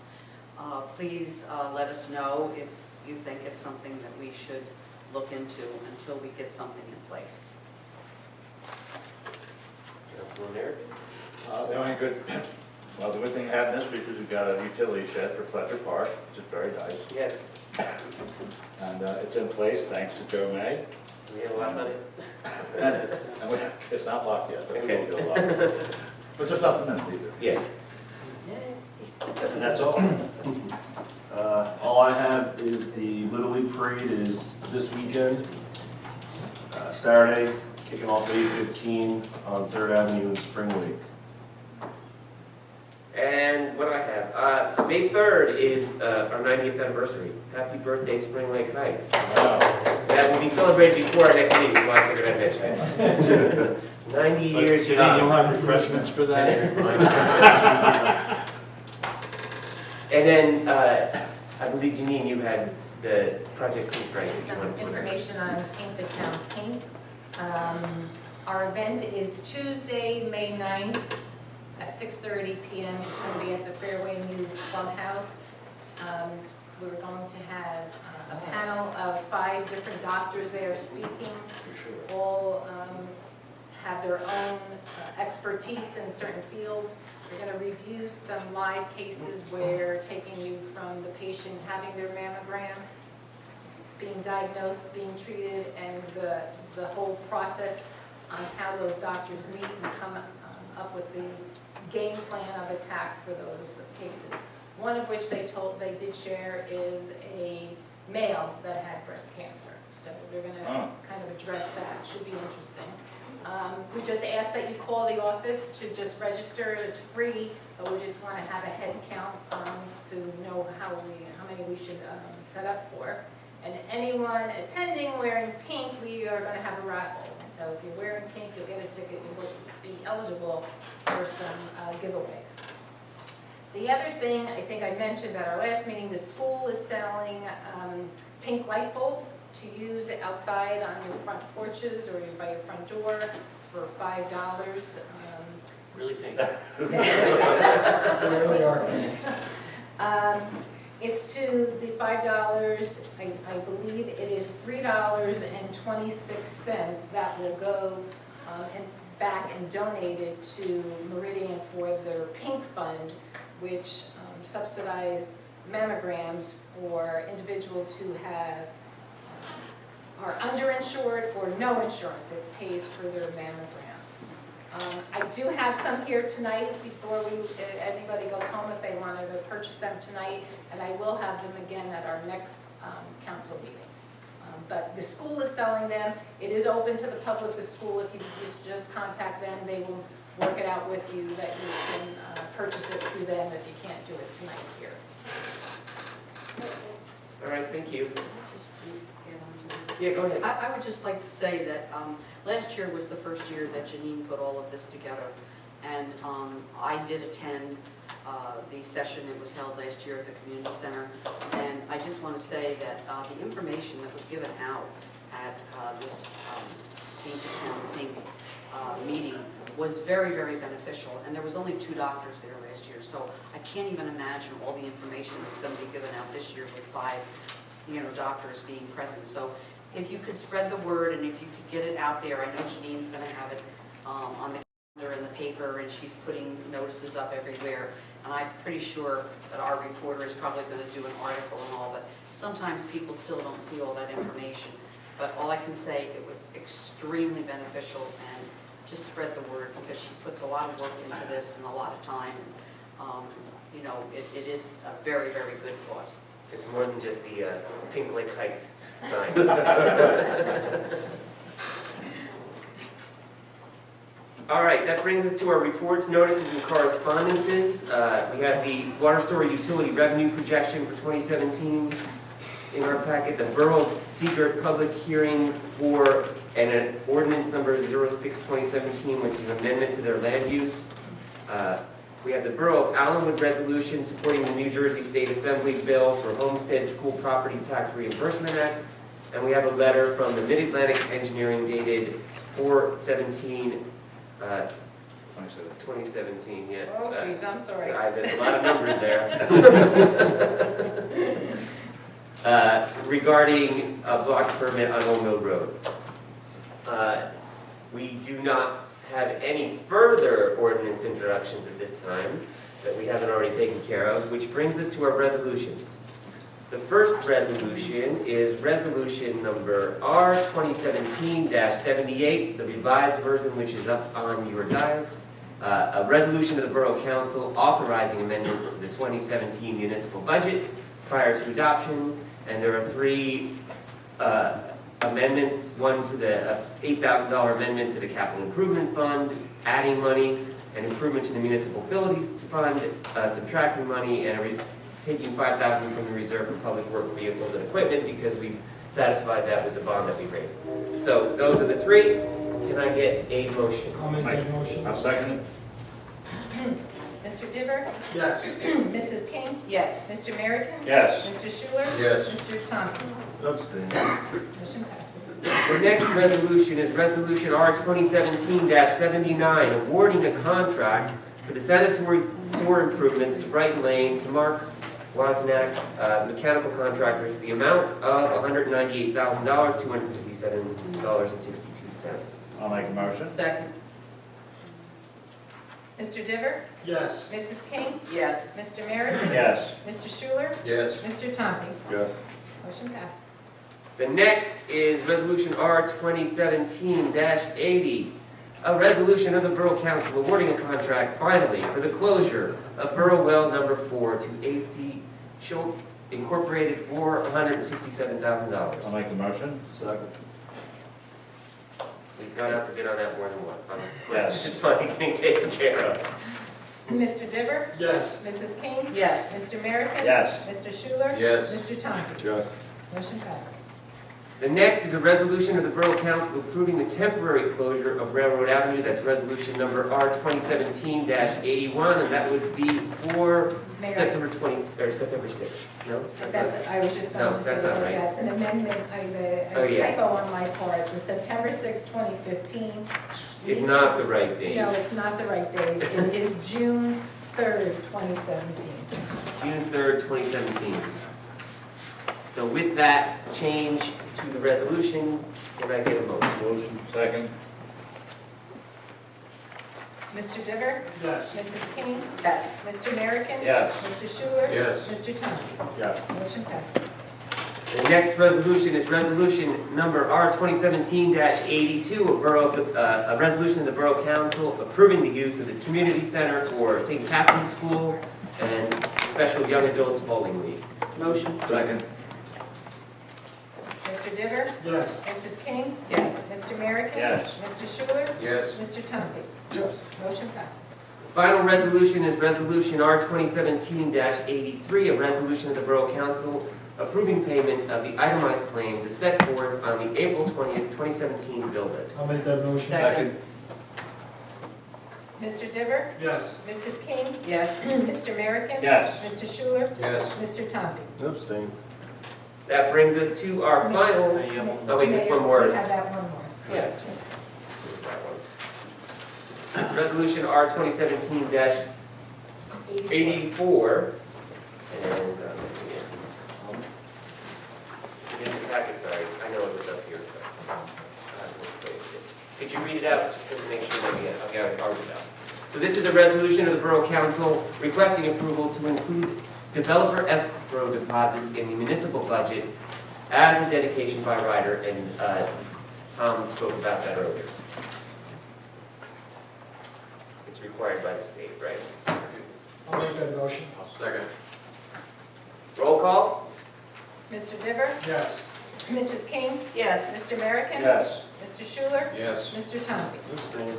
Please let us know if you think it's something that we should look into until we get something in place. Councilman Eric? The only good, well, the good thing happened this week is we've got a utility shed for Fletcher Park, which is very nice. Yes. And it's in place, thanks to Joe May. We have a lot on it? And it's not locked yet, but we Okay. will get a lock. But there's nothing in it either. Yeah. And that's all. All I have is the Little League Parade is this weekend, Saturday, kicking off at 8:15 on 3rd Avenue in Spring Lake. And what do I have? May 3rd is our 90th anniversary. Happy birthday, Spring Lake Heights. Wow. That will be celebrated before our next meeting, so I figured I'd mention it. 90 years. You'll have refreshments for that? And then, I believe, Janine, you had the Project Pink, right? that you Some wanted to remember. information on Paint the Town Pink. Our event is Tuesday, May 9th at 6:30 p.m. It's going to be at the Fairway News Clubhouse. We're going to have a panel of 5 different doctors there speaking. All have their own expertise in certain fields. We're going to review some live cases where taking you from the patient having their mammogram, being diagnosed, being treated, and the whole process on how those doctors meet and come up with the game plan of attack for those cases. One of which they did share is a male that had breast cancer. So they're going to kind of address that. Should be interesting. We just ask that you call the office to just register. It's free, but we just want to have a head count to know how many we should set up for. And anyone attending wearing pink, we are going to have a raffle. And so if you're wearing pink, you'll get a ticket. You will be eligible for some giveaways. The other thing I think I mentioned at our last meeting, the school is selling pink light bulbs to use outside on your front porches or by your front door for $5. Really pink. They really are pink. It's to the $5, I believe it is $3.26 that will go back and donated to Meridian for their Pink Fund, which subsidize mammograms for individuals who are underinsured or no insurance. It pays for their mammograms. I do have some here tonight before everybody goes home if they wanted to purchase them tonight, and I will have them again at our next council meeting. But the school is selling them. It is open to the public, the school. If you just contact them, they will work it out with you that you can purchase it through them if you can't do it tonight here. All right, thank you. Just get on to it. Yeah, go ahead. I would just like to say that last year was the first year that Janine put all of this together. And I did attend the session that was held last year at the community center. And I just want to say that the information that was given out at this Pink the Town Pink meeting was very, very beneficial. And there was only 2 doctors there last year. So I can't even imagine all the information that's going to be given out this year with 5 doctors being present. So if you could spread the word and if you could get it out there, I know Janine's going to have it on the calendar in the paper, and she's putting notices up everywhere. And I'm pretty sure that our reporter is probably going to do an article and all, but sometimes people still don't see all that information. But all I can say, it was extremely beneficial, and just spread the word, because she puts a lot of work into this and a lot of time. And, it is a very, very good cause. It's more than just the Pink Lake Heights sign. All right, that brings us to our reports, notices, and correspondences. We have the water sewer utility revenue projection for 2017. in our packet, the Borough Seeger public hearing for an ordinance number 06-2017, which is an amendment to their land use. We have the Borough of Allenwood resolution supporting the New Jersey State Assembly bill for Homestead School Property Tax Reimbursement Act. And we have a letter from the Mid-Atlantic Engineering dated 4/17, 2017, yeah. Oh, geez, I'm sorry. There's a lot of numbers there. Regarding a block permit on Old Mill Road. We do not have any further ordinance introductions at this time that we haven't already taken care of, which brings us to our resolutions. The first resolution is resolution number R 2017-78, the revised version which is up on your dais. A resolution of the Borough Council authorizing amendments to the 2017 municipal budget prior to adoption. And there are three amendments, one to the $8,000 amendment to the capital improvement fund, adding money, an improvement to the municipal facilities fund, subtracting money, and taking $5,000 from the reserve for public work vehicles and equipment because we've satisfied that with the bond that we raised. So those are the three. Can I get a motion? I'll make that motion. I'll second it. Mr. Diver? Yes. Mrs. King? Yes. Mr. Merrickin? Yes. Mr. Schuler? Yes. Mr. Thompson? Abstain. Motion passes. The next resolution is Resolution R 2017-79, awarding a contract for the sanitary sewer improvements to Brighton Lane to Mark Wozniak, mechanical contractors, the amount of $198,000, $257.62. I'll make a motion. Second. Mr. Diver? Yes. Mrs. King? Yes. Mr. Merrickin? Yes. Mr. Schuler? Yes. Mr. Thompson? Yes. Motion passes. The next is Resolution R 2017-80, a resolution of the Borough Council awarding a contract finally for the closure of Borough Well Number 4 to A.C. Schultz Incorporated for $167,000. I'll make the motion. Second. We've gone out to bid on that more than once. Yes. It's finally getting taken care of. Mr. Diver? Yes. Mrs. King? Yes. Mr. Merrickin? Yes. Mr. Schuler? Yes. Mr. Thompson? Yes. Motion passes. The next is a resolution of the Borough Council approving the temporary closure of Railroad Avenue. That's resolution number R 2017-81, and that would be for Mayor. September 6th. No? That's, I was just No, going to say that's not that right. that's an amendment, Oh, a yeah. typo on my part. The September 6, 2015. It's not the right date. No, it's not the right date. It is June 3rd, 2017. June 3rd, 2017. So with that change to the resolution, can I get a motion? Motion. Second. Mr. Diver? Yes. Mrs. King? Yes. Mr. Merrickin? Yes. Mr. Schuler? Yes. Mr. Thompson? Yes. Motion passes. The next resolution is resolution number R 2017-82, a resolution of the Borough Council approving the use of the community center for St. Catherine's School and special young adults bowling league. Motion. Second. Mr. Diver? Yes. Mrs. King? Yes. Mr. Merrickin? Yes. Mr. Schuler? Yes. Mr. Thompson? Yes. Motion passes. Final resolution is resolution R 2017-83, a resolution of the Borough Council approving payment of the itemized claims as set forth on the April 20th, 2017 bill list. I'll make that motion. Second. Mr. Diver? Yes. Mrs. King? Yes. Mr. Merrickin? Yes. Mr. Schuler? Yes. Mr. Thompson? Abstain. That brings us to our final, oh wait, there's one more. We have that one more. Yeah. It's resolution R 2017-84. And, missing it. In the packet, sorry, I know it was up here, but I misplaced it. Could you read it out, just to make sure that we get it out? So this is a resolution of the Borough Council requesting approval to include developer escrow deposits in the municipal budget as a dedication by rider, and Tom spoke about that earlier. It's required by the state, right? I'll make that motion. I'll second. Roll call? Mr. Diver? Yes. Mrs. King? Yes. Mr. Merrickin? Yes. Mr. Schuler? Yes. Mr. Thompson? Abstain.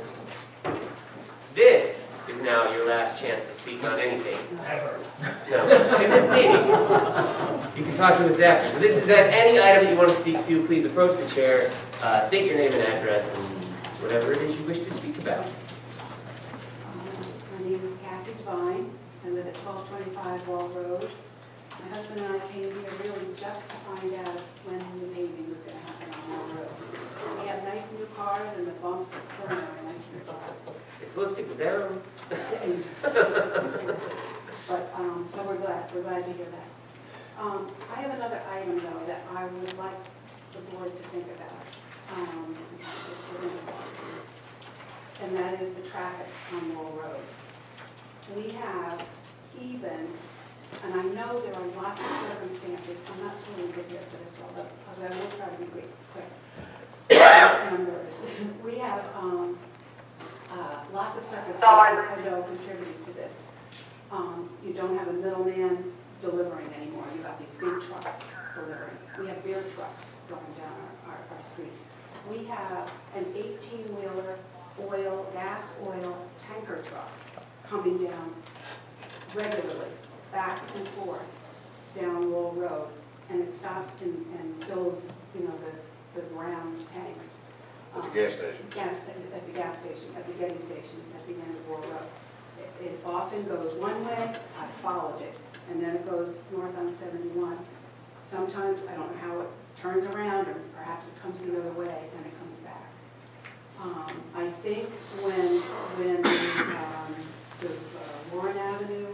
This is now your last chance to speak on anything. Ever. No, in this meeting. You can talk to us after. So this is any item that you want to speak to, please approach the chair, state your name and address, and whatever it is you wish to speak about. My name is Cassie Devine. I live at 1225 Wall Road. My husband and I came here really just to find out when the paving was going to happen on Wall Road. We have nice new cars and the bumps are killing our nice new cars. It slows people down. But, so we're glad to hear that. I have another item though that I would like the board to think about. And that is the traffic on Wall Road. We have even, and I know there are lots of circumstances, I'm not totally prepared for this, although I will try to be quick. I'm nervous. We have lots of circumstances I know contributing to this. You don't have a middleman delivering anymore. You have these big trucks delivering. We have beer trucks going down our street. We have an 18-wheeler gas oil tanker truck coming down regularly, back and forth down Wall Road, and it stops and fills, the round tanks. At the gas station. At the gas station, at the Getty station, at the end of Wall Road. It often goes one way, I followed it, and then it goes north on 71. Sometimes, I don't know how it turns around, or perhaps it comes the other way, and it comes back. I think when the Warren Avenue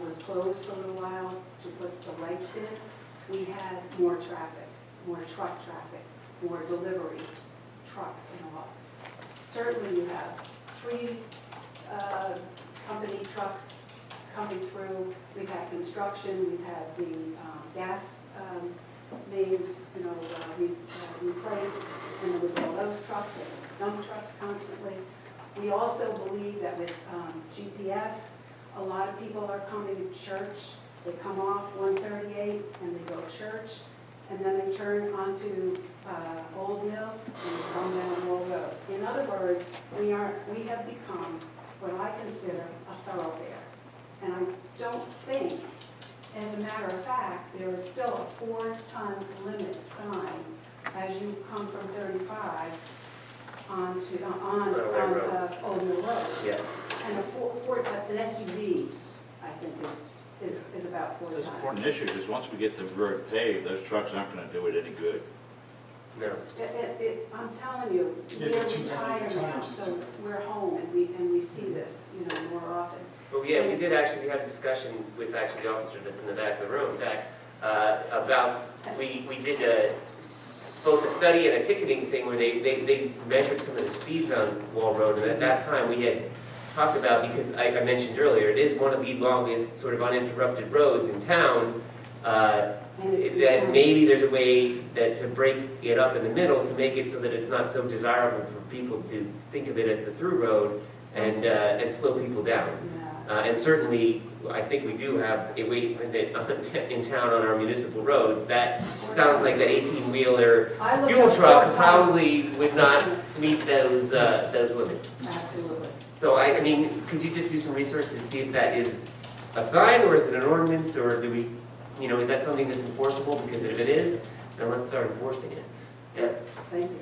was closed for a little while to put the lights in, we had more traffic, more truck traffic, more delivery trucks and all. Certainly you have tree company trucks coming through. We've had construction, we've had the gas mains, replaced, and there was all those trucks and dump trucks constantly. We also believe that with GPS, a lot of people are coming to church. They come off 138 and they go to church, and then they turn onto Old Mill and they come down Wall Road. In other words, we have become what I consider a thoroughfare. And I don't think, as a matter of fact, there is still a 4-ton limit sign as you come from 35 on Old Mill Road. Yeah. And an SUV, I think, is about 4 tons. It's an important issue, because once we get the road paved, those trucks aren't gonna do it any good. No. I'm telling you, Yeah, we're too retired many now, times, so we're home and we see this, more often. But yeah, we had a discussion with actually the officer that's in the back of the room, Zach, about, we did both a study and a ticketing thing where they measured some of the speeds on Wall Road, and at that time we had talked about, because I mentioned earlier, it is one of the longest sort of uninterrupted roads in town, that maybe there's a way that to break it up in the middle to make it so that it's not so desirable for people to think of it as the through road and slow people down. And certainly, I think we do have a weight limit in town on our municipal roads. That sounds like that 18-wheeler fuel truck probably would not meet those limits. Absolutely. So I mean, could you just do some research to see if that is a sign, or is it an ordinance, or do we, is that something that's enforceable? Because if it is, then let's start enforcing it. Yes, thank you.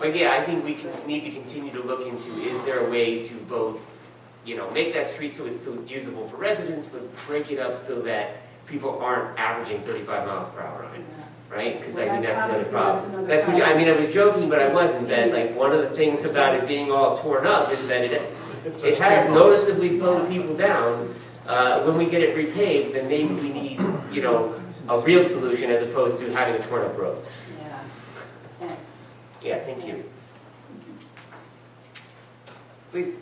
But yeah, I think we need to continue to look into, is there a way to both, make that street so it's so usable for residents, but break it up so that people aren't averaging 35 miles per hour on it, right? Because I think that's another problem. That's what, I was joking, but I wasn't. That like one of the things about it being all torn up is that it has noticeably slowed people down. When we get it repaved, then maybe we need, a real solution as opposed to having a torn up road. Yeah, thanks. Yeah, thank you. Please.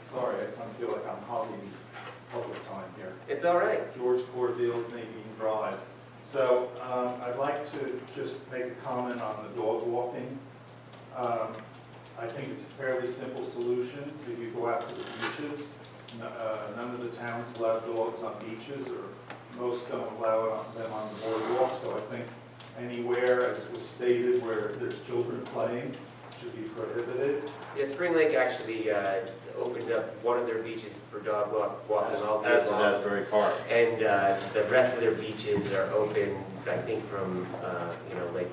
Sorry, I kind of feel like I'm hogging public time here. It's all right. George Corfield, Nadine Drive. So I'd like to just make a comment on the dog walking. I think it's a fairly simple solution. If you go out to the beaches, none of the towns allow dogs on beaches, or most don't allow them on the boardwalk. So I think anywhere, as was stated, where there's children playing, should be prohibited. Yeah, Spring Lake actually opened up one of their beaches for dog walking all day That's long. Asbury Park. And the rest of their beaches are open, I think, from, like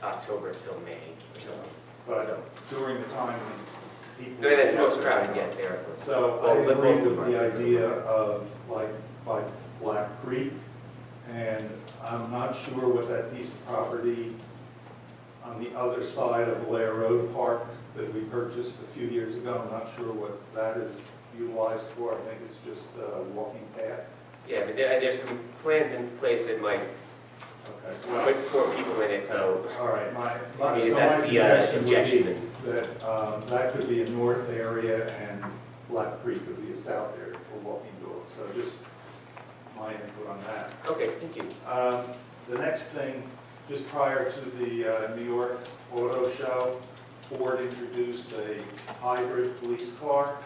October till May or something. But during the time when people. No, that's most crowded, yes, they are closed. So Well, I but agree most of with them the are. idea of like Black Creek, and I'm not sure what that piece of property on the other side of Blair Road Park that we purchased a few years ago, I'm not sure what that is utilized for. I think it's just a walking path. Yeah, but there's some plans in place that might Okay. put more people in it, so All right, I my mean, that's the suggestion would objection. be that that could be a north area and Black Creek would be a south area for walking dogs. So just my input on that. Okay, thank you. The next thing, just prior to the New York Auto Show, Ford introduced a hybrid police car,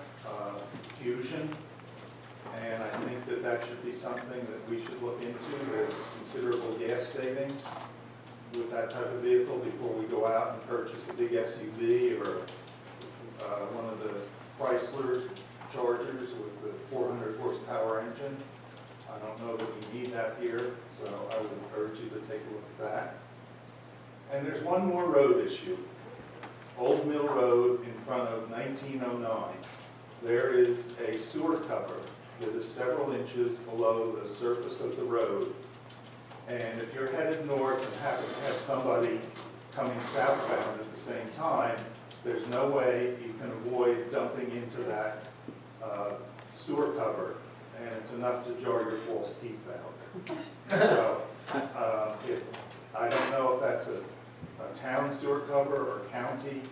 Fusion, and I think that that should be something that we should look into. There's considerable gas savings with that type of vehicle before we go out and purchase a big SUV or one of the Chrysler Chargers with the 400 horsepower engine. I don't know that we need that here, so I would encourage you to take a look at that. And there's one more road issue. Old Mill Road in front of 1909. There is a sewer cover that is several inches below the surface of the road. And if you're headed north and happen to have somebody coming southbound at the same time, there's no way you can avoid dumping into that sewer cover, and it's enough to jar your false teeth out. So, I don't know if that's a town sewer cover or county,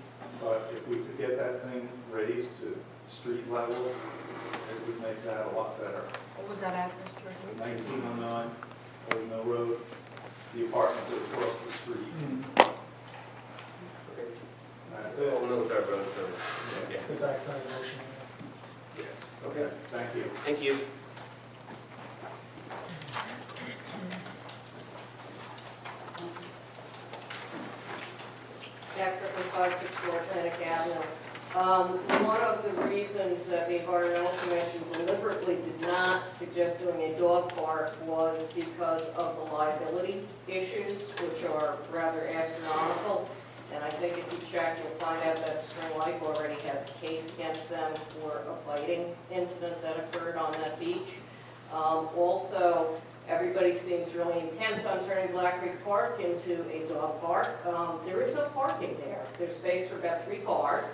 but if we could get that thing raised to street level, it would make that a lot better. What was that address, George? 1909 Old Mill Road, the apartments are across the street. Okay. That's it. Old Mills are road, so, yeah. It's the backside of the motion. Okay, thank you. Thank you. Jack Griffin, 564 Atlantic Avenue. One of the reasons that the Environmental Commission deliberately did not suggest doing a dog park was because of the liability issues, which are rather astronomical. And I think if you check, you'll find out that Spring Lake already has a case against them for a biting incident that occurred on that beach. Also, everybody seems really intense on turning Black Creek Park into a dog park. There is no parking there. There's space for about 3 cars,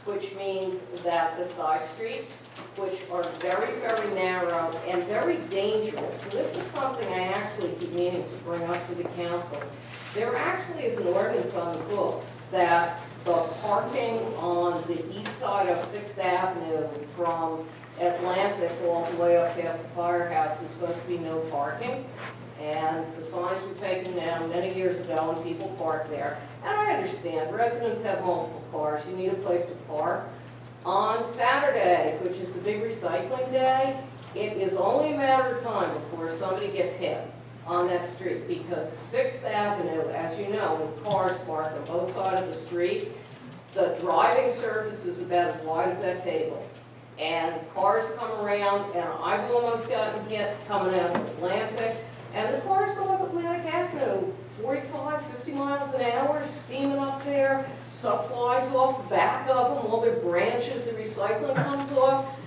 which means that the side streets, which are very, very narrow and very dangerous, and this is something I actually keep meaning to bring up to the council. There actually is an ordinance on the books that the parking on the east side of 6th Avenue from Atlantic all the way up past the firehouse is supposed to be no parking. And the signs were taken down many years ago and people park there. And I understand, residents have multiple cars, you need a place to park. On Saturday, which is the big recycling day, it is only a matter of time before somebody gets hit on that street, because 6th Avenue, as you know, with cars parked on both sides of the street, the driving surface is about as wide as that table. And cars come around, and I've almost gotten hit coming out of Atlantic, and the cars go up Atlantic Avenue, 45, 50 miles an hour, steaming up there, stuff flies off the back of them, all their branches, the recycling comes off.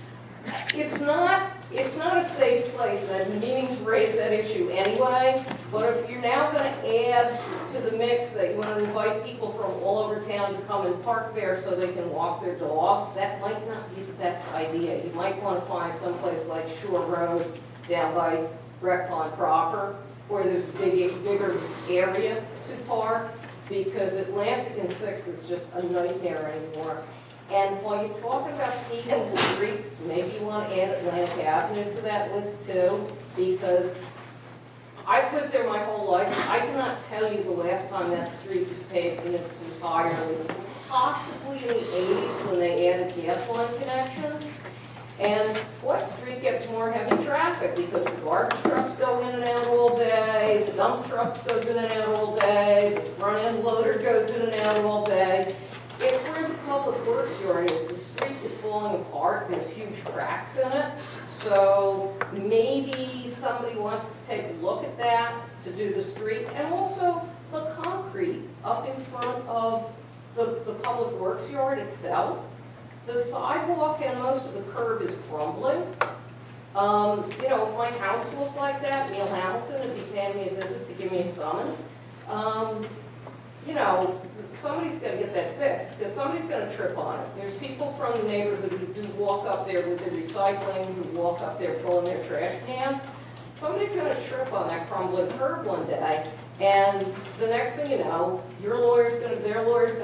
It's not a safe place, and I've been meaning to raise that issue anyway, but if you're now going to add to the mix that you want to invite people from all over town to come and park there so they can walk their dogs, that might not be the best idea. You might want to find someplace like Shore Road down by Breck Pond proper, where there's a bigger area to park, because Atlantic and 6th is just a nightmare anymore. And while you're talking about paving streets, maybe you want to add Atlantic Avenue to that list too, because I've lived there my whole life. I cannot tell you the last time that street was paved in its entirety. Possibly in the 80s when they added gas line connections. And what street gets more heavy traffic? Because the garbage trucks go in and out all day, the dump trucks goes in and out all day, the front end loader goes in and out all day. It's where the public works yard is. The street is falling apart, there's huge cracks in it. So maybe somebody wants to take a look at that to do the street. And also the concrete up in front of the public works yard itself. The sidewalk and most of the curb is crumbling. You know, if my house looked like that, Neil Hamilton would be paying me a visit to give me a summons. You know, somebody's gonna get that fixed, because somebody's gonna trip on it. There's people from the neighborhood who do walk up there with their recycling, who walk up there pulling their trash cans. Somebody's gonna trip on that crumbling curb one day, and the next thing you know, their lawyer's gonna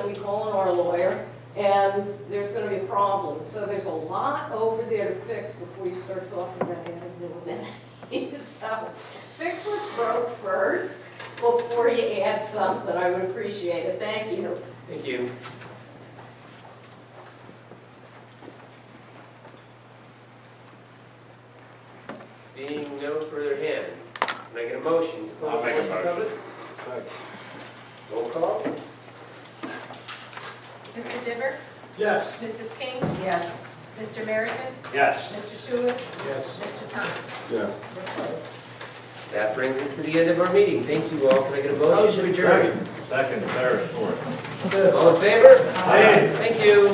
be calling our lawyer, and there's gonna be a problem. So there's a lot over there to fix before you start talking about adding new amenities. So fix what's broke first before you add something. I would appreciate it. Thank you. Thank you. Seeing no further hands, can I get a motion to close I'll make a the motion. public? Roll call? Mr. Dibber? Yes. Mrs. King? Yes. Mr. Merrison? Yes. Mr. Schuler? Yes. Mr. Thomas? Yes. We're closed. That brings us to the end of our meeting. Thank you all. Can I get a motion to adjourn? Second, third, fourth. All in favor? Aye. Thank you.